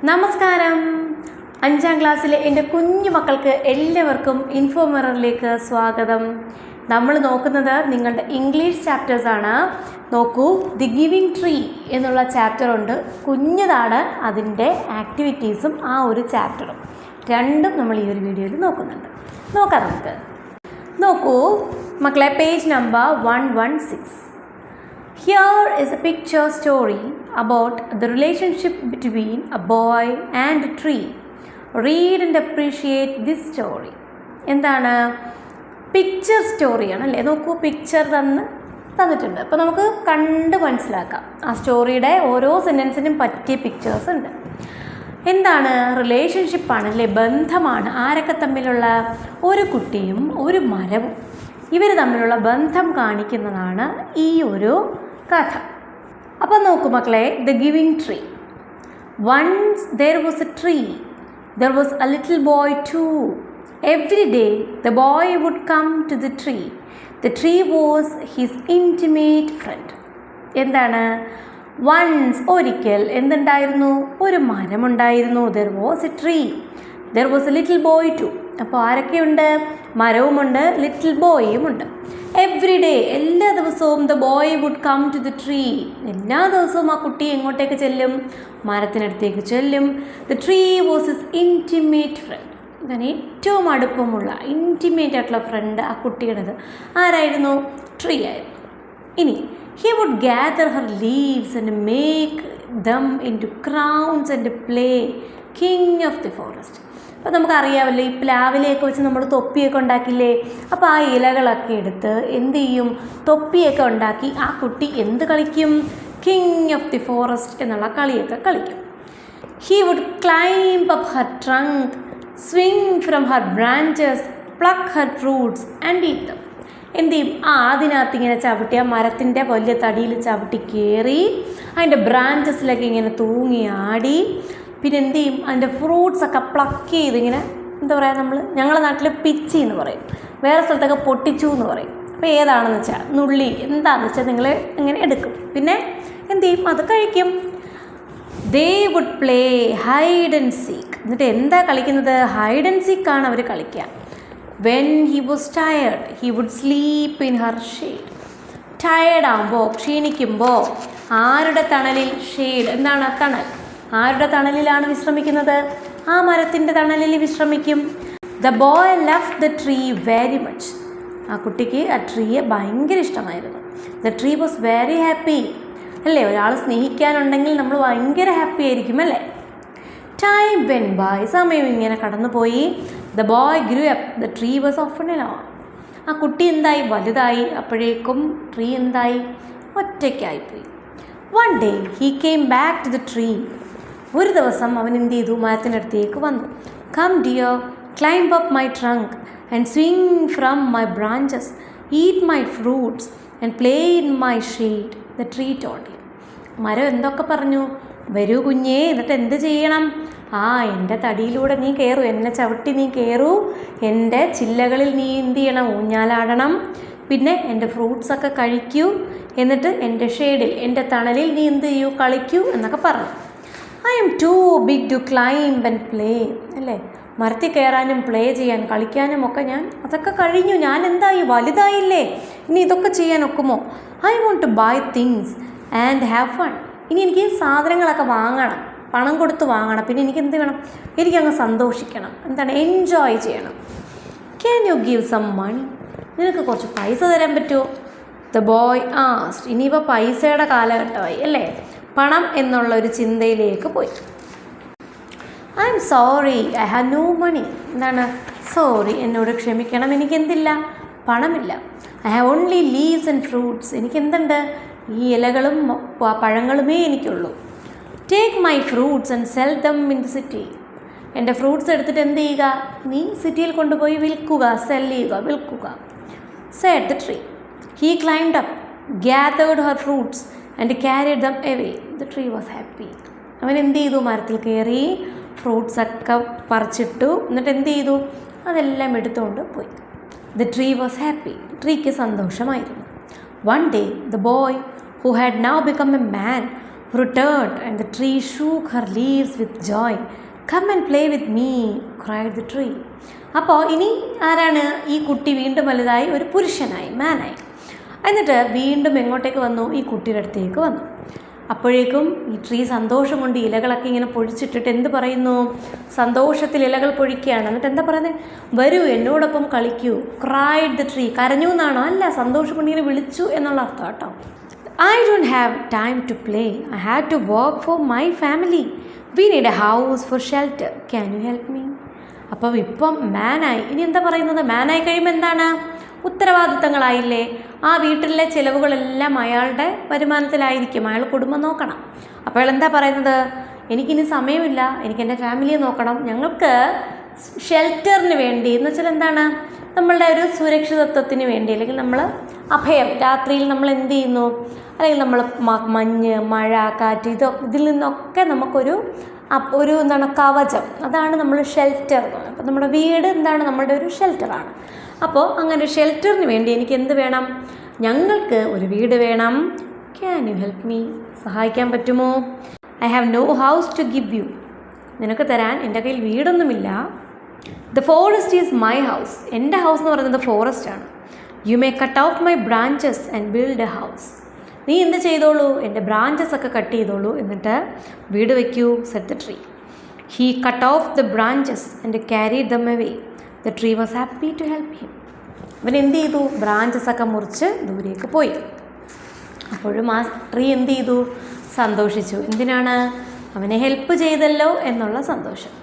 നമസ്കാരം. 5ാം ക്ലാസ്സിലെ എൻ്റെ കുഞ്ഞു മക്കൾക്ക് എല്ലാവർക്കും ഇൻഫോമിററിലേക്ക് സ്വാഗതം. നമ്മൾ നോക്കുന്നത് നിങ്ങളുടെ ഇംഗ്ലീഷ് ചാപ്റ്റേഴ്സാണ്. നോക്കൂ, ദി ഗിവിങ് ട്രീ എന്നുള്ള ചാപ്റ്റർ ഉണ്ട്. കുഞ്ഞതാണ് അതിൻ്റെ ആക്ടിവിറ്റീസും ആ ഒരു ചാപ്റ്ററും രണ്ടും നമ്മൾ ഈ ഒരു വീഡിയോയിൽ നോക്കുന്നുണ്ട്. നോക്കാം നമുക്ക്. നോക്കൂ മക്കളെ, page number 116. Here is a picture story about the relationship between a boy and a tree. Read and appreciate this story. എന്താണ്? പിക്ചർ സ്റ്റോറിയാണ് അല്ലേ? നോക്കൂ, പിക്ചർ തന്നിട്ടുണ്ട്. അപ്പോൾ നമുക്ക് കണ്ട് മനസ്സിലാക്കാം. ആ സ്റ്റോറിയുടെ ഓരോ സെൻറ്റൻസിനും പറ്റിയ പിക്ചേഴ്സ് ഉണ്ട്. എന്താണ്? റിലേഷൻഷിപ്പാണ് അല്ലേ, ബന്ധമാണ്. ആരൊക്കെ തമ്മിലുള്ള? ഒരു കുട്ടിയും ഒരു മരവും. ഇവർ തമ്മിലുള്ള ബന്ധം കാണിക്കുന്നതാണ് ഈ ഒരു കഥ. അപ്പം നോക്കൂ മക്കളെ, the giving tree. Once there was a tree, there was a little boy too. Every day the boy would come to the tree. The tree was his intimate friend. എന്താണ്? വൺസ് ഒരിക്കൽ എന്തുണ്ടായിരുന്നു? ഒരു മരമുണ്ടായിരുന്നു. There was a tree, there was a little boy too. അപ്പോൾ ആരൊക്കെയുണ്ട്? മരവുമുണ്ട്, little ബോയും ഉണ്ട്. Every day, എല്ലാ ദിവസവും the boy would come to the tree. എല്ലാ ദിവസവും ആ കുട്ടി എങ്ങോട്ടേക്ക് ചെല്ലും? മരത്തിനടുത്തേക്ക് ചെല്ലും. The tree was his intimate friend. അങ്ങനെ ഏറ്റവും അടുപ്പമുള്ള ഇൻറ്റിമേറ്റ് ആയിട്ടുള്ള ഫ്രണ്ട് ആ കുട്ടിയുടേത് ആരായിരുന്നു? ട്രീ ആയിരുന്നു. ഇനി he would gather her leaves and make them into crowns and play king of the forest. അപ്പോൾ നമുക്കറിയാമല്ലോ, ഈ പ്ലാവിലേക്ക് വെച്ച് നമ്മൾ തൊപ്പിയൊക്കെ ഉണ്ടാക്കില്ലേ? അപ്പോൾ ആ ഇലകളൊക്കെ എടുത്ത് എന്ത് ചെയ്യും? തൊപ്പിയൊക്കെ ഉണ്ടാക്കി ആ കുട്ടി എന്ത് കളിക്കും? കിങ് ഓഫ് ദി ഫോറസ്റ്റ് എന്നുള്ള കളിയൊക്കെ കളിക്കും. he would climb up her trunk, swing from her branches, pluck her fruits and eat them. എന്ത് ചെയ്യും? അതിനകത്ത് ഇങ്ങനെ ചവിട്ടി, ആ മരത്തിൻ്റെ വലിയ തടിയിൽ ചവിട്ടി കയറി അതിൻ്റെ ബ്രാഞ്ചസിലൊക്കെ ഇങ്ങനെ തൂങ്ങി ആടി, പിന്നെ എന്ത് ചെയ്യും? അതിൻ്റെ ഫ്രൂട്ട്സൊക്കെ പ്ലക്ക് ചെയ്ത് ഇങ്ങനെ, എന്താ പറയുക, ഞങ്ങളുടെ നാട്ടിൽ പിച്ചി എന്ന് പറയും, വേറെ സ്ഥലത്തൊക്കെ പൊട്ടിച്ചു എന്ന് പറയും. അപ്പോൾ ഏതാണെന്ന് വെച്ചാൽ നുള്ളി എന്താണെന്ന് വെച്ചാൽ നിങ്ങൾ ഇങ്ങനെ എടുക്കും, പിന്നെ എന്ത് ചെയ്യും? അത് കഴിക്കും. They would play hide and seek. എന്നിട്ട് എന്താ കളിക്കുന്നത്? ഹൈഡ് ആൻഡ് സീക്കാണ് അവർ കളിക്കുക. When he was tired, he would sleep in her shade. Tired ആകുമ്പോൾ, ക്ഷീണിക്കുമ്പോൾ ആരുടെ തണലിൽ? ഷെയ്ഡ്. എന്താണ്? തണൽ. ആരുടെ തണലിലാണ് വിശ്രമിക്കുന്നത്? ആ മരത്തിൻ്റെ തണലിൽ വിശ്രമിക്കും. The boy love the tree very much. ആ കുട്ടിക്ക് ആ ട്രീയെ ഭയങ്കര ഇഷ്ടമായിരുന്നു. The tree was very happy അല്ലേ? ഒരാൾ സ്നേഹിക്കാനുണ്ടെങ്കിൽ നമ്മൾ ഭയങ്കര ഹാപ്പി ആയിരിക്കും അല്ലേ? Time went by. സമയം ഇങ്ങനെ കടന്നുപോയി. The boy grew up. The tree was often alone. ആ കുട്ടി എന്തായി? വലുതായി. അപ്പോഴേക്കും ട്രീ എന്തായി? ഒറ്റയ്ക്കായിപ്പോയി. One day he came back to the tree. ഒരു ദിവസം അവൻ എന്ത് ചെയ്തു? മരത്തിനടുത്തേക്ക് വന്നു. Come dear, climb up my trunk and swing from my branches, eat my fruits and play in my shade. The tree told him. മരം എന്തൊക്കെ പറഞ്ഞു? വരൂ കുഞ്ഞേ, എന്നിട്ട് എന്ത് ചെയ്യണം? എൻ്റെ തടിയിലൂടെ നീ കയറൂ, എന്നെ ചവിട്ടി നീ കയറൂ, എൻ്റെ ചില്ലകളിൽ നീ എന്ത് ചെയ്യണം? ഊഞ്ഞാലാടണം, പിന്നെ എൻ്റെ ഫ്രൂട്ട്സൊക്കെ കഴിക്കൂ, എന്നിട്ട് എൻ്റെ ഷെയ്ഡിൽ, എൻ്റെ തണലിൽ നീ എന്ത് ചെയ്യൂ? കളിക്കൂ എന്നൊക്കെ പറഞ്ഞു. I'm too big to climb and play. അല്ലേ? മരത്തിൽ കയറാനും പ്ലേ ചെയ്യാൻ, കളിക്കാനും ഒക്കെ അതൊക്കെ കഴിഞ്ഞു. ഞാൻ എന്തായി? വലുതായില്ലേ? ഇനി ഇതൊക്കെ ചെയ്യാൻ ഒക്കുമോ? I want to buy things and have fun. ഇനി എനിക്ക് സാധനങ്ങളൊക്കെ വാങ്ങണം, പണം കൊടുത്ത് വാങ്ങണം, പിന്നെ എനിക്ക് എന്ത് വേണം? എനിക്കങ്ങ് സന്തോഷിക്കണം. എന്താണ്? എൻജോയ് ചെയ്യണം. Can you give some money? നിനക്ക് കുറച്ച് പൈസ തരാൻ പറ്റുമോ? The boy asked. ഇനിയിപ്പോൾ പൈസയുടെ കാലഘട്ടമായി അല്ലേ? പണം എന്നുള്ള ഒരു ചിന്തയിലേക്ക് പോയി. I M sorry, I have no money. എന്താണ്? സോറി, എന്നോട് ക്ഷമിക്കണം, എനിക്ക് എന്തില്ല? പണമില്ല. I have only leaves and fruits. എനിക്ക് എന്തുണ്ട്? ഈ ഇലകളും പഴങ്ങളുമേ എനിക്കുള്ളൂ. Take my fruits and sell them in the city. എൻ്റെ ഫ്രൂട്ട്സ് എടുത്തിട്ട് എന്ത് ചെയ്യുക? നീ സിറ്റിയിൽ കൊണ്ടുപോയി വിൽക്കുക, സെൽ ചെയ്യുക, വിൽക്കുക. Z the tree. He climb up, gathered Har fruits and carried them away. The tree was happy. അവൻ എന്ത് ചെയ്തു? മരത്തിൽ കയറി ഫ്രൂട്ട്സൊക്കെ പറിച്ചിട്ടു, എന്നിട്ട് എന്ത് ചെയ്തു? അതെല്ലാം എടുത്തുകൊണ്ട് പോയി. The tree was happy. ട്രീക്ക് സന്തോഷമായിരുന്നു. One day, the boy, who had now become a man, returned, and the tree shook her leaves with joy. Come and play with me, cried the tree. അപ്പോൾ ഇനി ആരാണ് ഈ കുട്ടി വീണ്ടും വലുതായി ഒരു പുരുഷനായി, മാനായി. എന്നിട്ട് വീണ്ടും എങ്ങോട്ടേക്ക് വന്നു? ഈ കുട്ടിയുടെ അടുത്തേക്ക് വന്നു. അപ്പോഴേക്കും ഈ ട്രീ സന്തോഷം കൊണ്ട് ഇലകളൊക്കെ ഇങ്ങനെ പൊഴിച്ചിട്ടിട്ട് എന്ത് പറയുന്നു? സന്തോഷത്തിൽ ഇലകൾ പൊഴിക്കുകയാണ്. എന്നിട്ട് എന്താ പറയുന്നത്? വരൂ, എന്നോടൊപ്പം കളിക്കൂ. Cried the tree. കരഞ്ഞു എന്നാണോ? അല്ല, സന്തോഷം കൊണ്ട് ഇങ്ങനെ വിളിച്ചു എന്നുള്ള അർത്ഥം കേട്ടോ. I don't have time to play. I had to work for my family. We need a house for shelter. Can you help me? അപ്പം ഇപ്പം മാനായി. ഇനി എന്താ പറയുന്നത്? മാനായി കഴിയുമ്പോൾ എന്താണ്? ഉത്തരവാദിത്തങ്ങളായില്ലേ? ആ വീട്ടിലെ ചിലവുകളെല്ലാം അയാളുടെ വരുമാനത്തിലായിരിക്കും. അയാൾ കുടുംബം നോക്കണം. അപ്പോൾ അയാൾ എന്താ പറയുന്നത്? എനിക്കിനി സമയമില്ല, എനിക്ക് എൻ്റെ ഫാമിലിയെ നോക്കണം. ഞങ്ങൾക്ക് ഷെൽറ്ററിന് വേണ്ടി എന്ന് വെച്ചാൽ എന്താണ്? നമ്മളുടെ ഒരു സുരക്ഷിതത്വത്തിന് വേണ്ടി, അല്ലെങ്കിൽ നമ്മൾ അഭയം, രാത്രിയിൽ നമ്മൾ എന്ത് ചെയ്യുന്നു, അല്ലെങ്കിൽ നമ്മൾ മഞ്ഞ്, മഴ, കാറ്റ്, ഇതിൽ നിന്നൊക്കെ നമുക്കൊരു എന്താണ് കവചം, അതാണ് നമ്മൾ ഷെൽറ്റർ. അപ്പോൾ നമ്മുടെ വീട് എന്താണ്? നമ്മളുടെ ഒരു ഷെൽറ്ററാണ്. അപ്പോൾ അങ്ങനെ ഷെൽറ്ററിന് വേണ്ടി എനിക്ക് എന്ത് വേണം? ഞങ്ങൾക്ക് ഒരു വീട് വേണം. Can you help me? സഹായിക്കാൻ പറ്റുമോ? I have no house to give you. നിനക്ക് തരാൻ എൻ്റെ കയ്യിൽ വീടൊന്നുമില്ല. The forest is my house. എൻ്റെ ഹൗസ് എന്ന് പറയുന്നത് ഫോറസ്റ്റാണ്. You may cut off my branches and build a house. നീ എന്ത് ചെയ്തോളൂ? എൻ്റെ ബ്രാഞ്ചസ് ഒക്കെ കട്ട് ചെയ്തോളൂ, എന്നിട്ട് വീട് വയ്ക്കൂ. Said the tree. He cut off the branches and carried them away. The tree was happy to help him. അവൻ എന്ത് ചെയ്തു? ബ്രാഞ്ചസ് ഒക്കെ മുറിച്ച് ദൂരേക്ക് പോയി. അപ്പോഴും ആ ട്രീ എന്ത് ചെയ്തു? സന്തോഷിച്ചു. എന്തിനാണ്? അവനെ ഹെൽപ്പ് ചെയ്തല്ലോ എന്നുള്ള സന്തോഷം.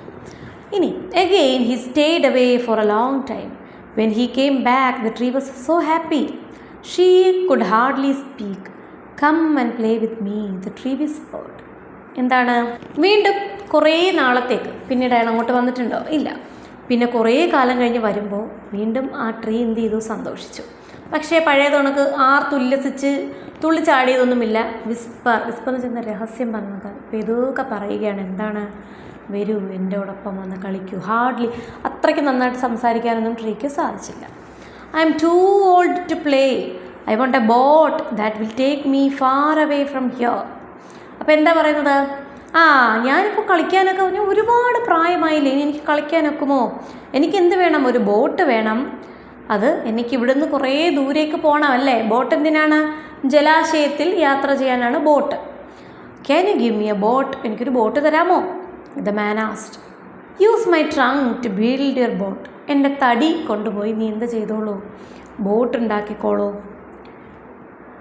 ഇനി again he stayed away for a long time. When he came back, the tree was so happy. She could hardly speak. Come and play with me, the tree whispered. എന്താണ്? വീണ്ടും കുറേ നാളത്തേക്ക് പിന്നീട് അയാൾ അങ്ങോട്ട് വന്നിട്ടുണ്ടോ? ഇല്ല. പിന്നെ കുറേ കാലം കഴിഞ്ഞ് വരുമ്പോൾ വീണ്ടും ആ ട്രീ എന്ത് ചെയ്തു? സന്തോഷിച്ചു. പക്ഷേ പഴയ തുണക്ക് ആർത്തുല്ലസിച്ച് തുള്ളിച്ചാടിയതൊന്നുമില്ല. വിസ്പർ എന്ന് ചെന്ന രഹസ്യം പറഞ്ഞത് പെതുക്കെ പറയുകയാണ്. എന്താണ്? വരൂ, എൻ്റെയോടൊപ്പം വന്ന് കളിക്കൂ. ഹാർഡ്ലി, അത്രയ്ക്ക് നന്നായിട്ട് സംസാരിക്കാനൊന്നും ട്രീക്ക് സാധിച്ചില്ല. I'm too old to play. I want a boat that will take me far away from here. അപ്പോൾ എന്താ പറയുന്നത്? ഞാനിപ്പോൾ കളിക്കാനൊക്കെ ഒരുപാട് പ്രായമായില്ലേ, ഇനി എനിക്ക് കളിക്കാനൊക്കുമോ? എനിക്കെന്ത് വേണം? ഒരു ബോട്ട് വേണം. അത് എനിക്ക് ഇവിടുന്ന് കുറേ ദൂരേക്ക് പോകണം അല്ലേ? ബോട്ട് എന്തിനാണ്? ജലാശയത്തിൽ യാത്ര ചെയ്യാനാണ് boat. Can you give me A boat? എനിക്കൊരു ബോട്ട് തരാമോ? The man asked. Use my trunk to build your boat. എൻ്റെ തടി കൊണ്ടുപോയി നീ എന്ത് ചെയ്തോളൂ? Boat ഉണ്ടാക്കിക്കോളൂ.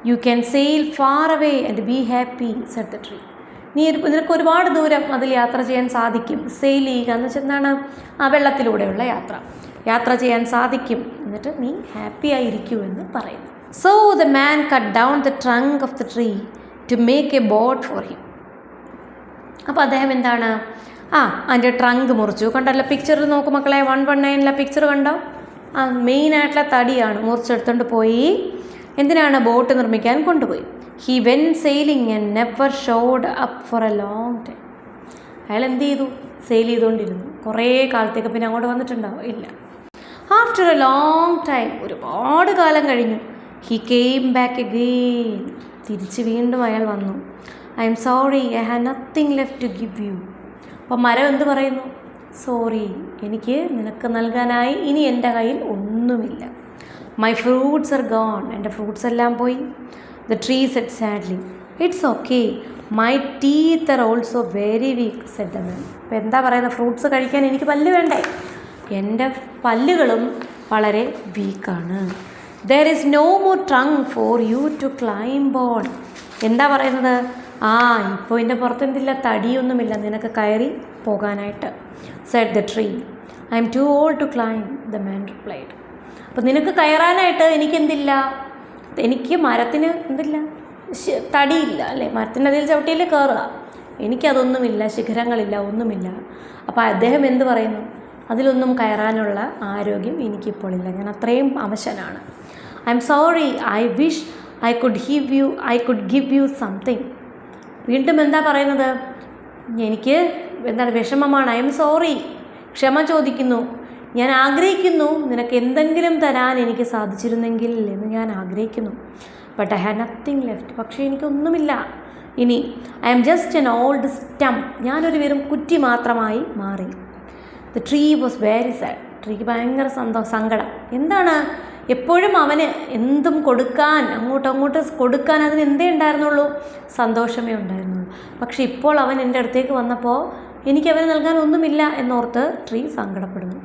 You can sail far away and be happy, said the tree. നിനക്ക് ഒരുപാട് ദൂരം അതിൽ യാത്ര ചെയ്യാൻ സാധിക്കും. സെയിൽ ചെയ്യുക എന്ന് വെച്ചാൽ എന്താണ്? വെള്ളത്തിലൂടെയുള്ള യാത്ര ചെയ്യാൻ സാധിക്കും. എന്നിട്ട് നീ ഹാപ്പി ആയിരിക്കൂ എന്ന് പറയുന്നു. So the man cut down the trunk of the tree to make a boat for him. അപ്പോൾ അദ്ദേഹം എന്താണ്? അതിൻ്റെ ട്രങ്ക് മുറിച്ചു. കണ്ടല്ലോ പിക്ചറിൽ നോക്കും മക്കളെ, 119 പിക്ചർ കണ്ടോ? മെയിനായിട്ടുള്ള തടിയാണ് മുറിച്ചെടുത്തുകൊണ്ട് പോയി. എന്തിനാണ്? ബോട്ട് നിർമ്മിക്കാൻ കൊണ്ടുപോയി. He went sailing and never showed up for a long time. അയാൾ എന്ത് ചെയ്തു? സെയിൽ ചെയ്തുകൊണ്ടിരുന്നു കുറേ കാലത്തേക്ക്. പിന്നെ അങ്ങോട്ട് വന്നിട്ടുണ്ടാവും? ഇല്ല. ആഫ്റ്റർ എ ലോങ് ടൈം, ഒരുപാട് കാലം കഴിഞ്ഞു. He came back again. തിരിച്ച് വീണ്ടും അയാൾ വന്നു. I M sorry, I have nothing left to give you. അപ്പോൾ മരം എന്ത് പറയുന്നു? സോറി, എനിക്ക് നിനക്ക് നൽകാനായി ഇനി എൻ്റെ കയ്യിൽ ഒന്നുമില്ല. My fruits are gone. എൻ്റെ ഫ്രൂട്ട്സ് എല്ലാം പോയി. The tree said sadly. It's okay, my teeth are also very weak, said the man. അപ്പോൾ എന്താ പറയുന്നത്? ഫ്രൂട്ട്സ് കഴിക്കാൻ എനിക്ക് പല്ല് വേണ്ടേ? എൻ്റെ പല്ലുകളും വളരെ വീക്കാണ്. There is no more trunk for you to climb on. എന്താ പറയുന്നത്? ഇപ്പോൾ ഇതിൻ്റെ പുറത്ത് എന്തില്ല? തടിയൊന്നുമില്ല നിനക്ക് കയറി പോകാനായിട്ട്. Said the tree. I'm too old to climb, the man replied. അപ്പോൾ നിനക്ക് കയറാനായിട്ട് എനിക്കെന്തില്ല? എനിക്ക് മരത്തിന് എന്തില്ല? തടിയില്ല അല്ലേ? മരത്തിനതിൽ ചവിട്ടിയിൽ കയറുക. എനിക്കതൊന്നുമില്ല, ശിഖരങ്ങളില്ല, ഒന്നുമില്ല. അപ്പോൾ അദ്ദേഹം എന്ത് പറയുന്നു? അതിലൊന്നും കയറാനുള്ള ആരോഗ്യം എനിക്കിപ്പോൾ ഇല്ല, ഞാൻ അത്രയും അവശനാണ്. I M sorry, I wish I could give you something. വീണ്ടും എന്താ പറയുന്നത്? എനിക്ക് എന്താണ്? വിഷമമാണ്. ഐ എം സോറി, ക്ഷമ ചോദിക്കുന്നു. ഞാൻ ആഗ്രഹിക്കുന്നു നിനക്ക് എന്തെങ്കിലും തരാൻ എനിക്ക് സാധിച്ചിരുന്നെങ്കിൽ എന്ന് ഞാൻ ആഗ്രഹിക്കുന്നു. But I have nothing left. പക്ഷേ എനിക്കൊന്നുമില്ല. ഇനി I am just an old stump, ഞാനൊരു വെറും കുറ്റി മാത്രമായി മാറി. The tree was very sad, ട്രീക്ക് ഭയങ്കര സങ്കടം. എന്താണ്, എപ്പോഴും അവന് എന്തും കൊടുക്കാൻ, അങ്ങോട്ട് കൊടുക്കാൻ അതിന് എന്തേ ഉണ്ടായിരുന്നുള്ളൂ, സന്തോഷമേ ഉണ്ടായിരുന്നുള്ളൂ. പക്ഷെ ഇപ്പോൾ അവൻ എൻ്റെ അടുത്തേക്ക് വന്നപ്പോൾ എനിക്ക് അവന് നൽകാൻ ഒന്നുമില്ല എന്നോർത്ത് ട്രീ സങ്കടപ്പെടുന്നു.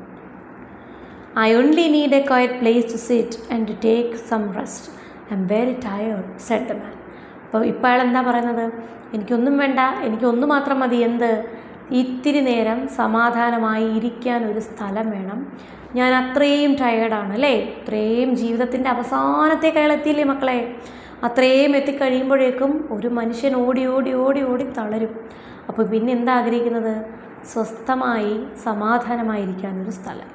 I only need a quiet place to sit and to take some rest, I am very tired said the man. അപ്പോൾ ഇപ്പോൾ അയാൾ എന്താ പറയുന്നത്, എനിക്കൊന്നും വേണ്ട, എനിക്കൊന്നു മാത്രം മതി, എന്ത്, ഇത്തിരി നേരം സമാധാനമായി ഇരിക്കാൻ ഒരു സ്ഥലം വേണം, ഞാൻ അത്രയും ടയേർഡാണ് അല്ലേ. ഇത്രയും ജീവിതത്തിൻ്റെ അവസാനത്തേക്ക് അയാൾ എത്തിയില്ലേ മക്കളെ, അത്രയും എത്തിക്കഴിയുമ്പോഴേക്കും ഒരു മനുഷ്യൻ ഓടി ഓടി ഓടി ഓടി തളരും. അപ്പോൾ പിന്നെ എന്താ ആഗ്രഹിക്കുന്നത്, സ്വസ്ഥമായി സമാധാനമായിരിക്കാനൊരു സ്ഥലം.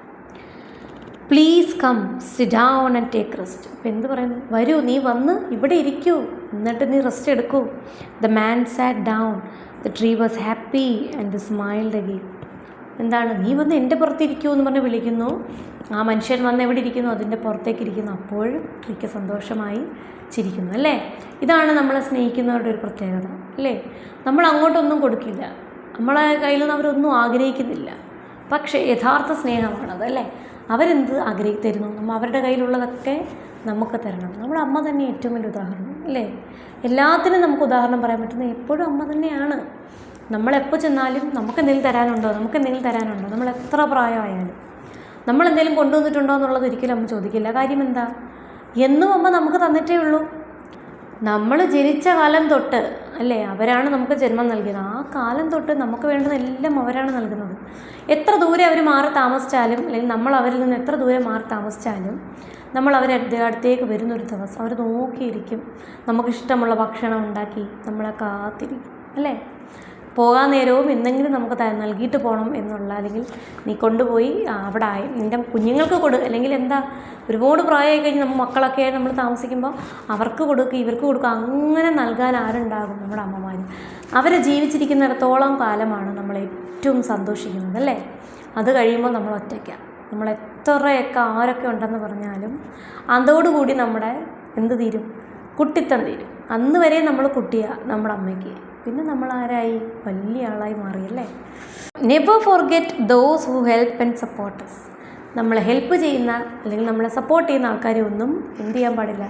Please come sit down and take rest. അപ്പോൾ എന്ത് പറയുന്നു, വരൂ, നീ വന്ന് ഇവിടെ ഇരിക്കൂ, എന്നിട്ട് നീ റെസ്റ്റ് എടുക്കൂ. The man sat down, the tree was happy and smiled again. എന്താണ്, നീ വന്ന് എൻ്റെ പുറത്തിരിക്കൂ എന്ന് പറഞ്ഞ് വിളിക്കുന്നു. ആ മനുഷ്യൻ വന്ന് എവിടെ ഇരിക്കുന്നു, അതിൻ്റെ പുറത്തേക്ക് ഇരിക്കുന്നു. അപ്പോൾ ട്രീക്ക് സന്തോഷമായി ചിരിക്കുന്നു അല്ലേ. ഇതാണ് നമ്മളെ സ്നേഹിക്കുന്നവരുടെ ഒരു പ്രത്യേകത അല്ലേ. നമ്മൾ അങ്ങോട്ടൊന്നും കൊടുക്കില്ല, നമ്മളെ കയ്യിൽ നിന്ന് അവരൊന്നും ആഗ്രഹിക്കുന്നില്ല, പക്ഷേ യഥാർത്ഥ സ്നേഹമാണത് അല്ലേ. അവരെന്ത് തരുന്നു, നമ്മൾ അവരുടെ കയ്യിലുള്ളതൊക്കെ നമുക്ക് തരണം. നമ്മുടെ അമ്മ തന്നെ ഏറ്റവും വലിയ ഉദാഹരണം അല്ലേ. എല്ലാത്തിനും നമുക്ക് ഉദാഹരണം പറയാൻ പറ്റുന്നത് എപ്പോഴും അമ്മ തന്നെയാണ്. നമ്മളെപ്പോൾ ചെന്നാലും നമുക്ക് എന്തെങ്കിലും തരാനുണ്ടോ, നമ്മൾ എത്ര പ്രായമായാലും നമ്മളെന്തെങ്കിലും കൊണ്ടുവന്നിട്ടുണ്ടോ എന്നുള്ളത് ഒരിക്കലും അമ്മ ചോദിക്കില്ല. കാര്യം എന്താ, എന്നും അമ്മ നമുക്ക് തന്നിട്ടേ ഉള്ളൂ. നമ്മൾ ജനിച്ച കാലം തൊട്ട് അല്ലേ, അവരാണ് നമുക്ക് ജന്മം നൽകിയത്. ആ കാലം തൊട്ട് നമുക്ക് വേണ്ടതെല്ലാം അവരാണ് നൽകുന്നത്. എത്ര ദൂരെ അവർ മാറി താമസിച്ചാലും, അല്ലെങ്കിൽ നമ്മൾ അവരിൽ നിന്ന് എത്ര ദൂരെ മാറി താമസിച്ചാലും, നമ്മൾ അവരുടെ അടുത്തേക്ക് വരുന്നൊരു ദിവസം അവർ നോക്കിയിരിക്കും, നമുക്കിഷ്ടമുള്ള ഭക്ഷണം ഉണ്ടാക്കി നമ്മളെ കാത്തിരിക്കും അല്ലേ. പോകാൻ നേരവും എന്തെങ്കിലും നമുക്ക് നൽകിയിട്ട് പോകണം എന്നുള്ള, അല്ലെങ്കിൽ നീ കൊണ്ടുപോയി അവിടെ നിൻ്റെ കുഞ്ഞുങ്ങൾക്ക് അല്ലെങ്കിൽ എന്താ, ഒരുപാട് പ്രായമായി കഴിഞ്ഞ് നമ്മൾ മക്കളൊക്കെ ആയി നമ്മൾ താമസിക്കുമ്പോൾ അവർക്ക് കൊടുക്കുക, ഇവർക്ക് കൊടുക്കുക, അങ്ങനെ നൽകാൻ ആരുണ്ടാകും, നമ്മുടെ അമ്മമാർ. അവരെ ജീവിച്ചിരിക്കുന്നിടത്തോളം കാലമാണ് നമ്മൾ ഏറ്റവും സന്തോഷിക്കുന്നത് അല്ലേ. അത് കഴിയുമ്പോൾ നമ്മൾ ഒറ്റയ്ക്കാണ്. നമ്മൾ എത്രയൊക്കെ ആരൊക്കെ ഉണ്ടെന്ന് പറഞ്ഞാലും അതോടുകൂടി നമ്മുടെ എന്ത് തീരും, കുട്ടിത്തം തീരും. അന്ന് വരെ നമ്മൾ കുട്ടിയാണ് നമ്മുടെ അമ്മയ്ക്ക്, പിന്നെ നമ്മൾ ആരായി, വലിയ ആളായി മാറിയല്ലേ. Never forget those who help and support us. നമ്മളെ ഹെൽപ്പ് ചെയ്യുന്ന അല്ലെങ്കിൽ നമ്മളെ സപ്പോർട്ട് ചെയ്യുന്ന ആൾക്കാരെ ഒന്നും എന്ത് ചെയ്യാൻ പാടില്ല,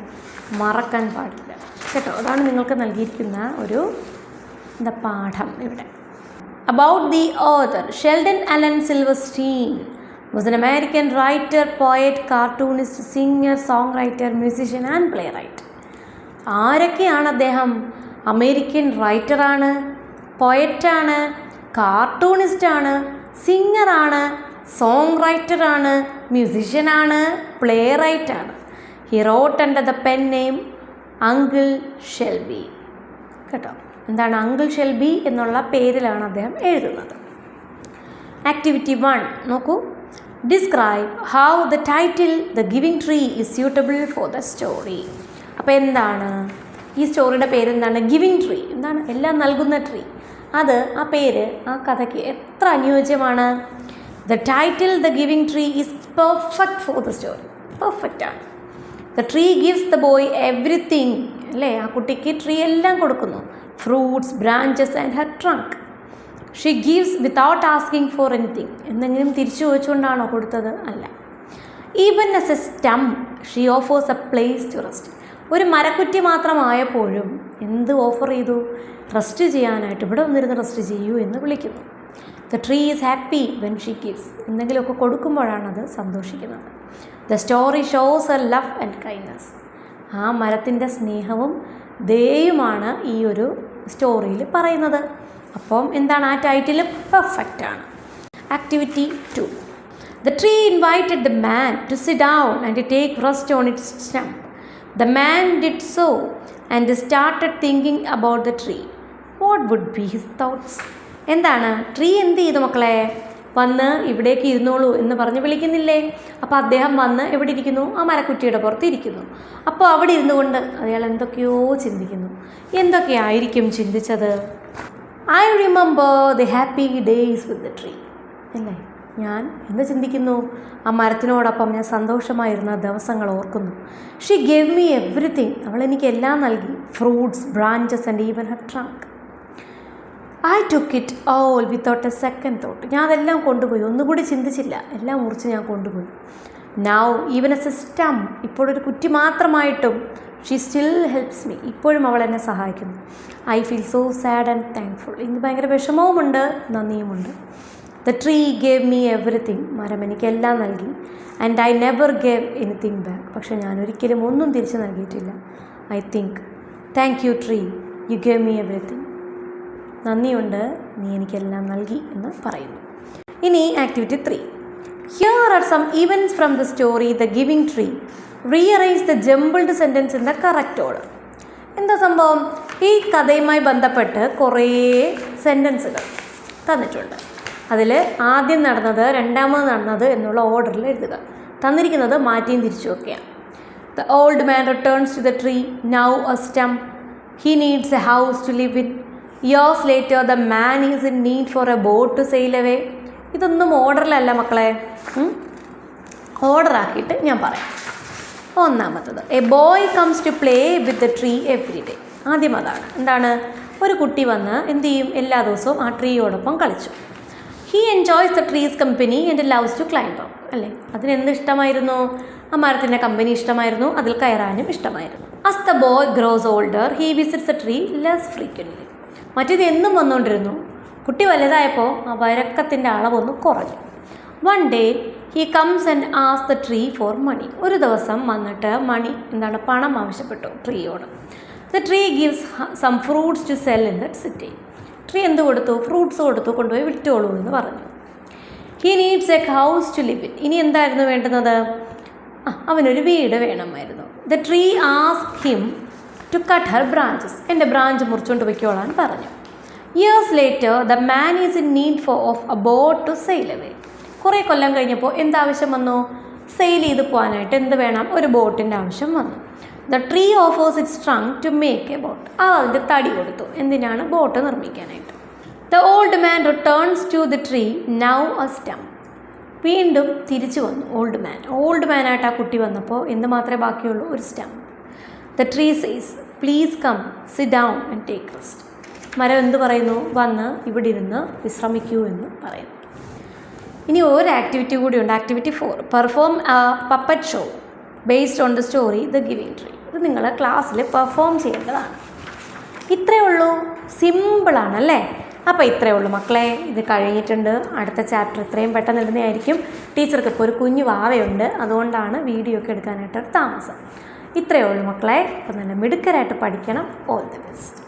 മറക്കാൻ പാടില്ല കേട്ടോ. അതാണ് നിങ്ങൾക്ക് നൽകിയിരിക്കുന്ന ഒരു പാഠം ഇവിടെ. About the author, Sheldon Allan Silverstein was an American writer, poet, cartoonist, singer, songwriter, musician and playwright. ആരൊക്കെയാണ് അദ്ദേഹം? അമേരിക്കൻ റൈറ്ററാണ്, പോയറ്റാണ്, കാർട്ടൂണിസ്റ്റാണ്, സിംഗറാണ്, സോങ് റൈറ്ററാണ്, മ്യൂസിഷ്യനാണ്, പ്ലേ റൈറ്റാണ്. He wrote under the pen name Uncle Shelby കേട്ടോ. എന്താണ് അങ്കിൾ ഷെൽബി എന്നുള്ള പേരിലാണ് അദ്ദേഹം എഴുതുന്നത്. ആക്ടിവിറ്റി 1 നോക്കൂ. Describe how the title the giving tree is suitable for the story. അപ്പോൾ എന്താണ് ഈ സ്റ്റോറിയുടെ പേരെന്താണ്? Giving tree. എന്താണ്? എല്ലാം നൽകുന്ന ട്രീ. അത് ആ പേര് ആ കഥയ്ക്ക് എത്ര അനുയോജ്യമാണ്. The title the giving tree is perfect for the story. പെർഫെക്റ്റാണ്. The tree gives the boy everything അല്ലേ. ആ കുട്ടിക്ക് ട്രീ എല്ലാം കൊടുക്കുന്നു. Fruits, branches and her trunk. She gives without asking for anything. എന്തെങ്കിലും തിരിച്ചു ചോദിച്ചുകൊണ്ടാണോ കൊടുത്തത്? അല്ല. Even as a stump she offers a place to rest. ഒരു മരക്കുറ്റി മാത്രമായപ്പോഴും എന്ത് ഓഫർ ചെയ്തു? റെസ്റ്റ് ചെയ്യാനായിട്ട്, ഇവിടെ വന്നിരുന്ന് റെസ്റ്റ് ചെയ്യൂ എന്ന് വിളിക്കുന്നു. The tree is happy when she gives. എന്തെങ്കിലുമൊക്കെ കൊടുക്കുമ്പോഴാണ് അത് സന്തോഷിക്കുന്നത്. The story shows a love and kindness. ആ മരത്തിൻ്റെ സ്നേഹവും ദയയുമാണ് ഈ ഒരു സ്റ്റോറിയിൽ പറയുന്നത്. അപ്പം എന്താണ് ആ ടൈറ്റിൽ? പെർഫെക്റ്റാണ്. Activity 2. The tree invited the man to sit down and take rest on its stump. The man did so and started thinking about the tree. What would be his thoughts? എന്താണ്? Tree എന്ത് ചെയ്തു മക്കളെ? വന്ന് ഇവിടേക്ക് ഇരുന്നോളൂ എന്ന് പറഞ്ഞ് വിളിക്കുന്നില്ലേ? അപ്പോൾ അദ്ദേഹം വന്ന് എവിടെ ഇരിക്കുന്നു? ആ മരക്കുറ്റിയുടെ പുറത്ത് ഇരിക്കുന്നു. അപ്പോൾ അവിടെ ഇരുന്നു കൊണ്ട് അയാൾ എന്തൊക്കെയോ ചിന്തിക്കുന്നു. എന്തൊക്കെയായിരിക്കും ചിന്തിച്ചത്? I remember the happy days with the tree. അല്ലേ? ഞാൻ എന്ന് ചിന്തിക്കുന്നു. ആ മരത്തിനോടൊപ്പം ഞാൻ സന്തോഷമായിരുന്ന ദിവസങ്ങൾ ഓർക്കുന്നു. She gave me everything. അവൾ എനിക്ക് എല്ലാം നൽകി. Fruits, branches and even her trunk. I took it all without a second thought. ഞാൻ അതെല്ലാം കൊണ്ടുപോയി, ഒന്നുകൂടി ചിന്തിച്ചില്ല, എല്ലാം മുറിച്ച് ഞാൻ കൊണ്ടുപോയി. Now even as a stump, ഇപ്പോഴൊരു കുറ്റി മാത്രമായിട്ടും ഷീ സ്റ്റിൽ ഹെൽപ്സ് മീ, ഇപ്പോഴും അവൾ എന്നെ സഹായിക്കുന്നു. I feel so sad and thankful. ഇന്ന് ഭയങ്കര വിഷമവുമുണ്ട്, നന്ദിയുമുണ്ട്. The tree gave me everything. മരം എനിക്കെല്ലാം നൽകി. And I never gave anything back. പക്ഷെ ഞാൻ ഒരിക്കലും ഒന്നും തിരിച്ചു നൽകിയിട്ടില്ല. I think thank you tree, you gave me everything. നന്ദിയുണ്ട്, നീ എനിക്കെല്ലാം നൽകി എന്ന് പറയുന്നു. ഇനി activity 3. Here are some events from the story the giving tree. Rearrange the jumbled sentence in the correct order. എന്താ സംഭവം? ഈ കഥയുമായി ബന്ധപ്പെട്ട് കുറേ സെൻറ്റൻസുകൾ തന്നിട്ടുണ്ട്. അതിൽ ആദ്യം നടന്നത്, രണ്ടാമത് നടന്നത് എന്നുള്ള ഓർഡറിൽ എഴുതുക. തന്നിരിക്കുന്നത് മാറ്റിയും തിരിച്ചുമൊക്കെയാണ്. The old man returns to the tree, now a stump. He needs a house to live in. Years later the man is in need for a boat to sail away. ഇതൊന്നും ഓർഡറിലല്ല മക്കളെ, ഓർഡറാക്കിയിട്ട് ഞാൻ പറയാം. ഒന്നാമത്തത്, a boy comes to play with the tree every day. ആദ്യം അതാണ്. എന്താണ്? ഒരു കുട്ടി വന്ന് എന്ത് ചെയ്യും? എല്ലാ ദിവസവും ആ ട്രീയോടൊപ്പം കളിച്ചു. He enjoys the tree's company and loves to climb up. അല്ലേ, അതിനെന്ത് ഇഷ്ടമായിരുന്നു? ആ മരത്തിൻ്റെ കമ്പനി ഇഷ്ടമായിരുന്നു, അതിൽ കയറാനും ഇഷ്ടമായിരുന്നു. As the boy grows older he visits the tree less frequently. മറ്റേത് എന്നും വന്നുകൊണ്ടിരുന്നു. കുട്ടി വലുതായപ്പോൾ ആ വഴക്കത്തിൻ്റെ അളവൊന്ന് കുറഞ്ഞു. One day he comes and ആസ് ദ ട്രീ ഫോർ മണി. ഒരു ദിവസം വന്നിട്ട് പണം ആവശ്യപ്പെട്ടു ട്രീയോട്. The tree gives some fruits to sell in that city. Tree എന്ത് കൊടുത്തു? ഫ്രൂട്ട്സ് കൊടുത്തു, കൊണ്ടുപോയി വിറ്റോളൂ എന്ന് പറഞ്ഞു. He needs a house to live in. ഇനി എന്തായിരുന്നു വേണ്ടുന്നത്? അവനൊരു വീട് വേണമായിരുന്നു. The tree asked him to cut her branches. എൻ്റെ ബ്രാഞ്ച് മുറിച്ചുകൊണ്ട് വയ്ക്കോളാൻ പറഞ്ഞു. Years later the man is in need of a boat to sail away. കുറേ കൊല്ലം കഴിഞ്ഞപ്പോൾ എന്താവശ്യം വന്നു? സെയിൽ ചെയ്ത് പോകാനായിട്ട് എന്ത് വേണം? ഒരു ബോട്ടിൻ്റെ ആവശ്യം വന്നു. The tree offers its trunk to make a boat. അതിൻ്റെ തടി കൊടുത്തു. എന്തിനാണ്? ബോട്ട് നിർമ്മിക്കാനായിട്ട്. The old man returns to the tree, now a stump. വീണ്ടും തിരിച്ചു വന്നു ഓൾഡ് മാനായിട്ട് ആ കുട്ടി വന്നപ്പോൾ എന്ത് മാത്രമേ ബാക്കിയുള്ളൂ? ഒരു stump. The tree says, please come sit down and take rest. മരം എന്ത് പറയുന്നു? വന്ന് ഇവിടെ ഇരുന്ന് വിശ്രമിക്കൂ എന്ന് പറയുന്നു. ഇനി ഒരു ആക്ടിവിറ്റി കൂടിയുണ്ട്, activity 4. Perform A puppet show based on the story the giving tree. ഇത് നിങ്ങൾ ക്ലാസ്സിൽ പെർഫോം ചെയ്യേണ്ടതാണ്. ഇത്രയേ ഉള്ളൂ, സിമ്പിളാണല്ലേ? അപ്പോൾ ഇത്രയേ ഉള്ളൂ മക്കളെ, ഇത് കഴിഞ്ഞിട്ടുണ്ട്. അടുത്ത ചാപ്റ്റർ ഇത്രയും പെട്ടെന്ന് ഇടുന്നതായിരിക്കും. ടീച്ചർക്ക് ഇപ്പോൾ ഒരു കുഞ്ഞു വാവയുണ്ട്, അതുകൊണ്ടാണ് വീഡിയോ ഒക്കെ എടുക്കാനായിട്ട് താമസം. ഇത്രയേ ഉള്ളൂ മക്കളെ. അപ്പം നല്ല മിടുക്കരായിട്ട് പഠിക്കണം. All the best.